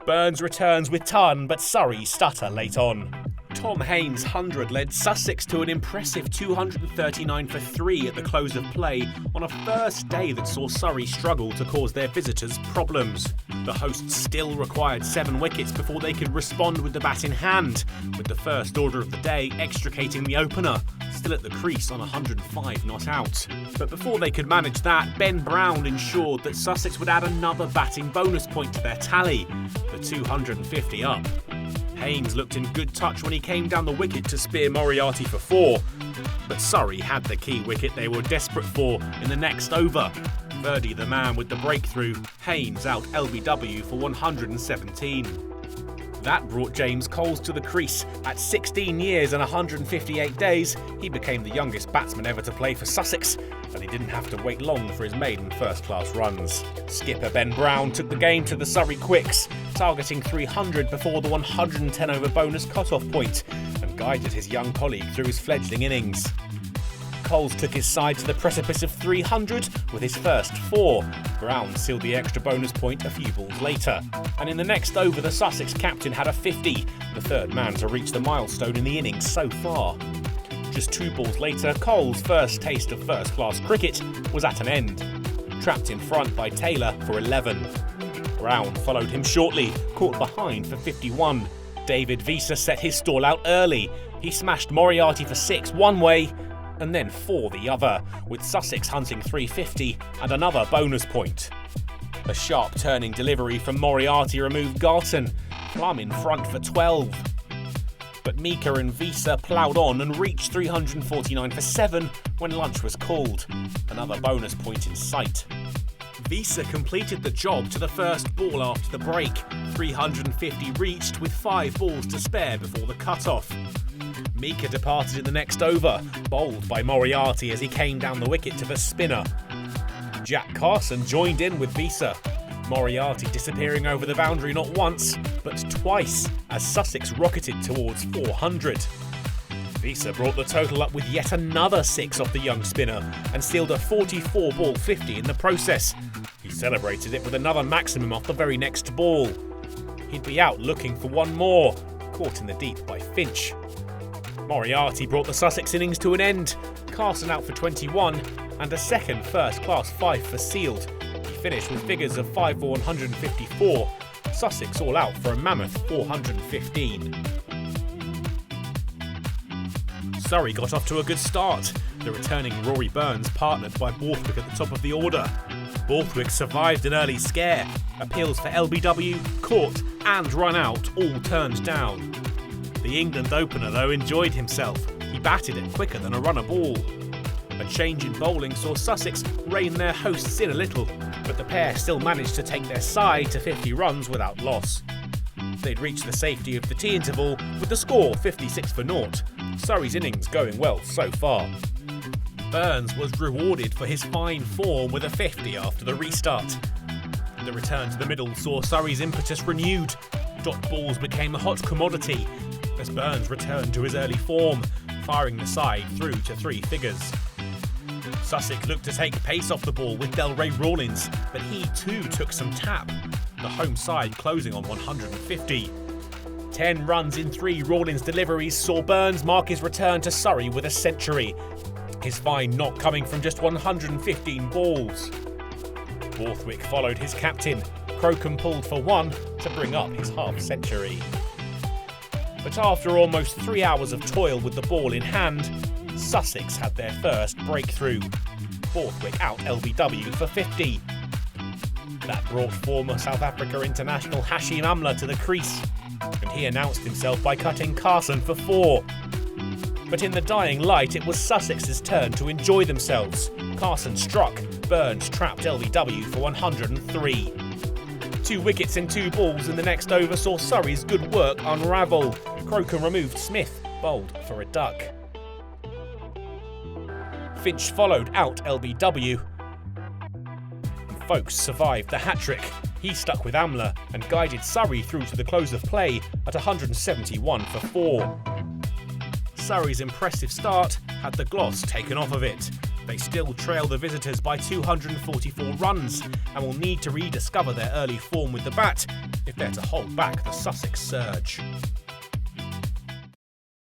Burns returns with ton, but Surrey stutter late on. Tom Haynes' 100 led Sussex to an impressive 239 for 3 at the close of play on a first day that saw Surrey struggle to cause their visitors problems. The hosts still required 7 wickets before they could respond with the bat in hand, with the first order of the day extricating the opener, still at the crease on 105 not out. But before they could manage that, Ben Brown ensured that Sussex would add another batting bonus point to their tally, the 250 up. Haynes looked in good touch when he came down the wicket to spear Moriarty for 4, but Surrey had the key wicket they were desperate for in the next over. Verdi the man with the breakthrough, Haynes out LBW for 117. That brought James Coles to the crease. At 16 years and 158 days, he became the youngest batsman ever to play for Sussex, and he didn't have to wait long for his maiden first-class runs. Skipper Ben Brown took the game to the Surrey Quicks, targeting 300 before the 110 over bonus cut-off point, and guided his young colleague through his fledgling innings. Coles took his side to the precipice of 300 with his first 4. Brown sealed the extra bonus point a few balls later. And in the next over, the Sussex captain had a 50, the third man to reach the milestone in the innings so far. Just 2 balls later, Coles' first taste of first-class cricket was at an end, trapped in front by Taylor for 11. Brown followed him shortly, caught behind for 51. David Visa set his stall out early. He smashed Moriarty for 6 one way, and then 4 the other, with Sussex hunting 350 and another bonus point. A sharp turning delivery from Moriarty removed Garton, Plum in front for 12. But Mika and Visa ploughed on and reached 349 for 7 when lunch was called, another bonus point in sight. Visa completed the job to the first ball after the break, 350 reached with 5 balls to spare before the cut-off. Mika departed in the next over, bowled by Moriarty as he came down the wicket to the spinner. Jack Carson joined in with Visa, Moriarty disappearing over the boundary not once, but twice as Sussex rocketed towards 400. Visa brought the total up with yet another 6 off the young spinner and sealed a 44-ball 50 in the process. He celebrated it with another maximum off the very next ball. He'd be out looking for one more, caught in the deep by Finch. Moriarty brought the Sussex innings to an end, Carson out for 21 and a second first-class 5 for sealed. He finished with figures of 5 for 154, Sussex all out for a mammoth 415. Surrey got off to a good start, the returning Rory Burns partnered by Borthwick at the top of the order. Borthwick survived an early scare, appeals for LBW, caught and run out all turned down. The England opener, though, enjoyed himself. He batted it quicker than a runner ball. A change in bowling saw Sussex rein their hosts in a little, but the pair still managed to take their side to 50 runs without loss. They'd reached the safety of the tea interval with the score 56 for 0. Surrey's innings going well so far. Burns was rewarded for his fine form with a 50 after the restart. The return to the middle saw Surrey's impetus renewed. Dot balls became a hot commodity as Burns returned to his early form, firing the side through to 3 figures. Sussex looked to take pace off the ball with Delray Rawlins, but he too took some tap, the home side closing on 150. 10 runs in 3 Rawlins deliveries saw Burns mark his return to Surrey with a century, his fine knock coming from just 115 balls. Borthwick followed his captain. Crocombe pulled for 1 to bring up his half-century. But after almost 3 hours of toil with the ball in hand, Sussex had their first breakthrough. Borthwick out LBW for 50. That brought former South Africa international Hashim Amla to the crease, and he announced himself by cutting Carson for 4. But in the dying light, it was Sussex's turn to enjoy themselves. Carson struck, Burns trapped LBW for 103. 2 wickets and 2 balls in the next over saw Surrey's good work unravel. Crocombe removed Smith, bowled for a duck. Finch followed out LBW. And Folkes survived the hat-trick. He stuck with Amla and guided Surrey through to the close of play at 171 for 4. Surrey's impressive start had the gloss taken off of it. They still trail the visitors by 244 runs and will need to rediscover their early form with the bat if they're to hold back the Sussex surge.